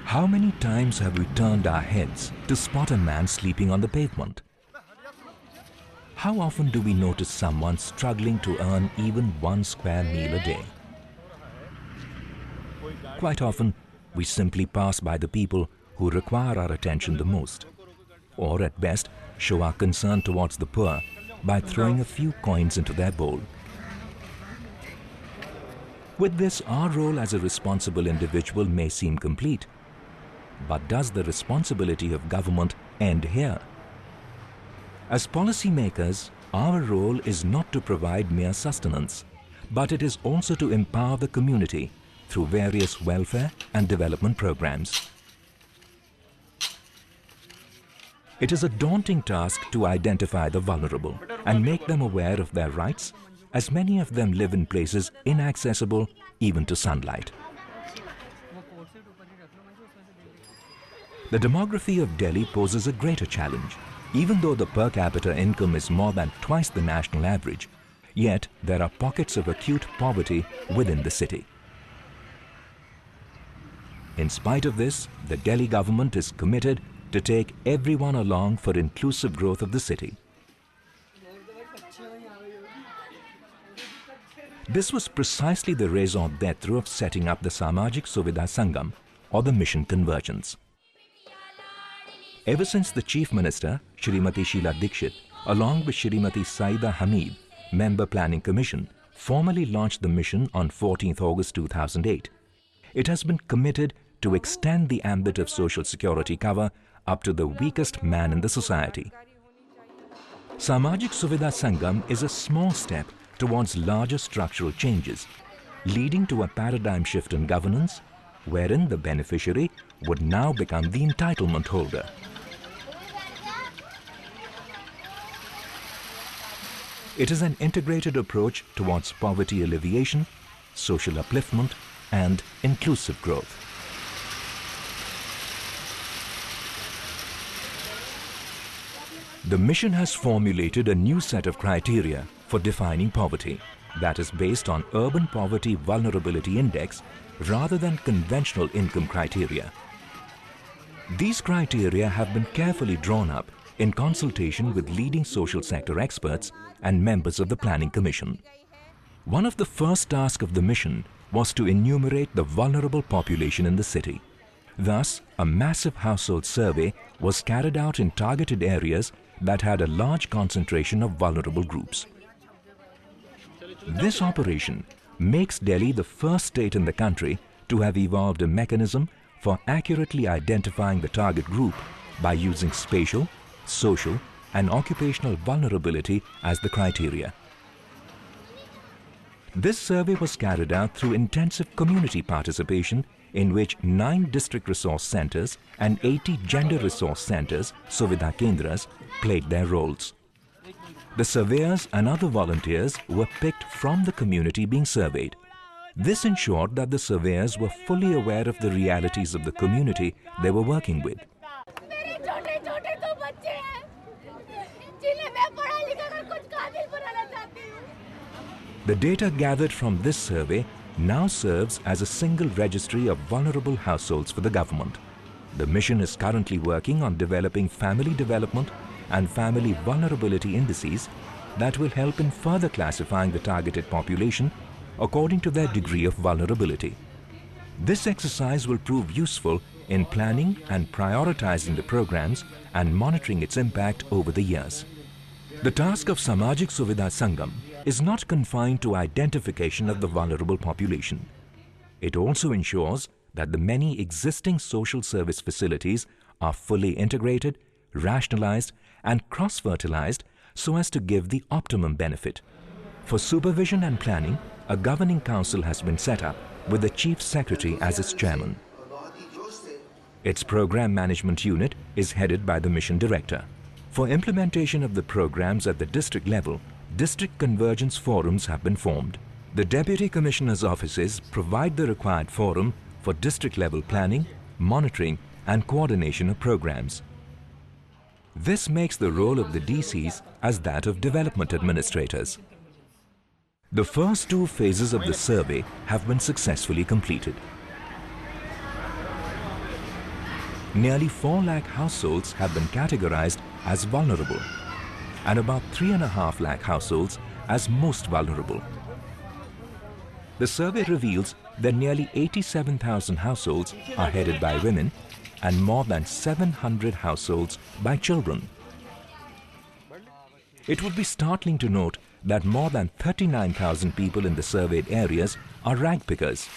How many times have we turned our heads to spot a man sleeping on the pavement? How often do we notice someone struggling to earn even one square meal a day? Quite often, we simply pass by the people who require our attention the most, or at best, show our concern towards the poor by throwing a few coins into their bowl. With this, our role as a responsible individual may seem complete. But does the responsibility of government end here? As policymakers, our role is not to provide mere sustenance, but it is also to empower the community through various welfare and development programs. It is a daunting task to identify the vulnerable and make them aware of their rights, as many of them live in places inaccessible even to sunlight. The demography of Delhi poses a greater challenge. Even though the per capita income is more than twice the national average, yet there are pockets of acute poverty within the city. In spite of this, the Delhi government is committed to take everyone along for inclusive growth of the city. This was precisely the raison d'etre of setting up the Samajik Suvidha Sangam, or the Mission Convergence. Ever since the Chief Minister, Shrimati Sheila Dikshit, along with Shrimati Saida Hamid, Member Planning Commission, formally launched the mission on 14th August 2008, it has been committed to extend the ambit of social security cover up to the weakest man in the society. Samajik Suvidha Sangam is a small step towards larger structural changes, leading to a paradigm shift in governance, wherein the beneficiary would now become the entitlement holder. It is an integrated approach towards poverty alleviation, social upliftment, and inclusive growth. The mission has formulated a new set of criteria for defining poverty that is based on Urban Poverty Vulnerability Index rather than conventional income criteria. These criteria have been carefully drawn up in consultation with leading social sector experts and members of the Planning Commission. One of the first tasks of the mission was to enumerate the vulnerable population in the city. Thus, a massive household survey was carried out in targeted areas that had a large concentration of vulnerable groups. This operation makes Delhi the first state in the country to have evolved a mechanism for accurately identifying the target group by using spatial, social, and occupational vulnerability as the criteria. This survey was carried out through intensive community participation in which 9 district resource centers and 80 gender resource centers, Suvidha Kendras, played their roles. The surveyors and other volunteers were picked from the community being surveyed. This ensured that the surveyors were fully aware of the realities of the community they were working with. The data gathered from this survey now serves as a single registry of vulnerable households for the government. The mission is currently working on developing family development and family vulnerability indices that will help in further classifying the targeted population according to their degree of vulnerability. This exercise will prove useful in planning and prioritizing the programs and monitoring its impact over the years. The task of Samajik Suvidha Sangam is not confined to identification of the vulnerable population. It also ensures that the many existing social service facilities are fully integrated, rationalized, and cross-fertilized so as to give the optimum benefit. For supervision and planning, a governing council has been set up with the Chief Secretary as its chairman. Its program management unit is headed by the mission director. For implementation of the programs at the district level, district convergence forums have been formed. The Deputy Commissioner's offices provide the required forum for district level planning, monitoring, and coordination of programs. This makes the role of the DCs as that of development administrators. The first 2 phases of the survey have been successfully completed. nearly 4 lakh households have been categorized as vulnerable and about 3.5 lakh households as most vulnerable. The survey reveals that nearly 87,000 households are headed by women and more than 700 households by children. It would be startling to note that more than 39,000 people in the surveyed areas are rag pickers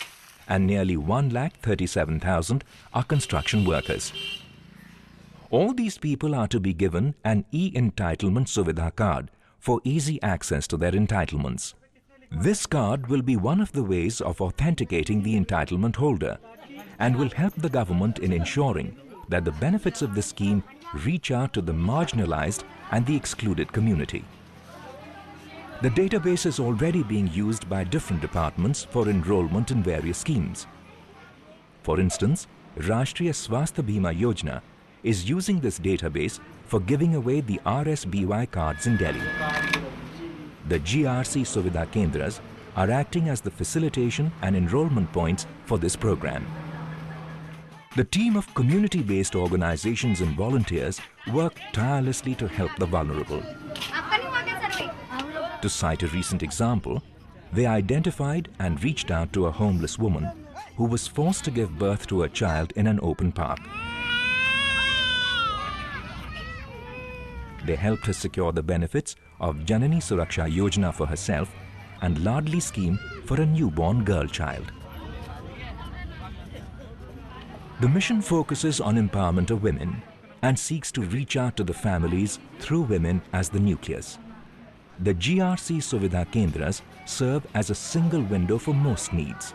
and nearly 1,37,000 are construction workers. All these people are to be given an e-entitlement Suvidha card for easy access to their entitlements. This card will be one of the ways of authenticating the entitlement holder and will help the government in ensuring that the benefits of the scheme reach out to the marginalized and the excluded community. The database is already being used by different departments for enrollment in various schemes. For instance, Rashtriya Swasthya Bima Yojana is using this database for giving away the RSBY cards in Delhi. The GRC Suvidha Kendras are acting as the facilitation and enrollment points for this program. The team of community-based organizations and volunteers work tirelessly to help the vulnerable. To cite a recent example, they identified and reached out to a homeless woman who was forced to give birth to a child in an open park. They helped her secure the benefits of Janani Suraksha Yojana for herself and Ladli scheme for a newborn girl child. The mission focuses on empowerment of women and seeks to reach out to the families through women as the nucleus. The GRC Suvidha Kendras serve as a single window for most needs.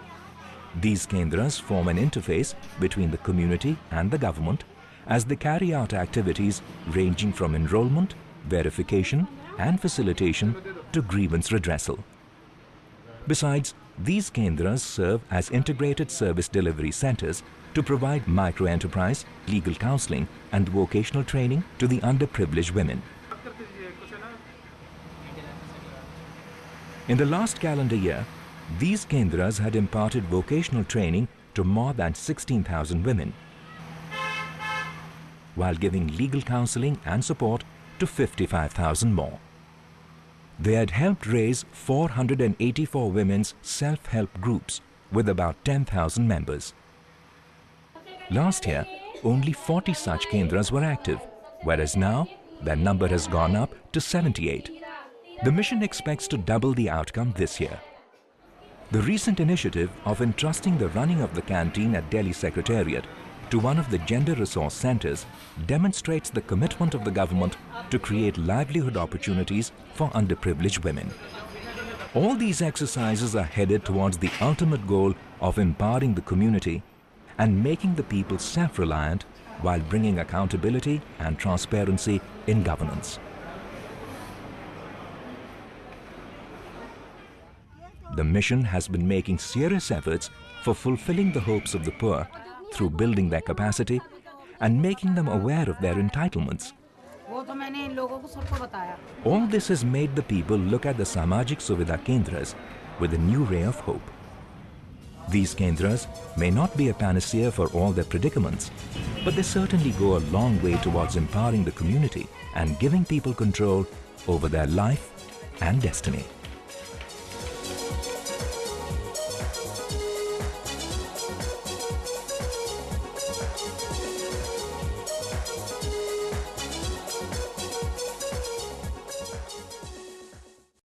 These Kendras form an interface between the community and the government as they carry out activities ranging from enrollment, verification and facilitation to grievance redressal. Besides, these Kendras serve as integrated service delivery centers to provide micro-enterprise, legal counseling and vocational training to the underprivileged women. In the last calendar year, these Kendras had imparted vocational training to more than 16,000 women, while giving legal counseling and support to 55,000 more. They had helped raise 484 women's self-help groups with about 10,000 members. Last year, only 40 such Kendras were active, whereas now their number has gone up to 78. The mission expects to double the outcome this year. The recent initiative of entrusting the running of the canteen at Delhi Secretariat to one of the gender resource centers demonstrates the commitment of the government to create livelihood opportunities for underprivileged women. All these exercises are headed towards the ultimate goal of empowering the community and making the people self-reliant while bringing accountability and transparency in governance. The mission has been making serious efforts for fulfilling the hopes of the poor through building their capacity and making them aware of their entitlements. All this has made the people look at the Samajik Suvidha Kendras with a new ray of hope. These Kendras may not be a panacea for all their predicaments, but they certainly go a long way towards empowering the community and giving people control over their life and destiny.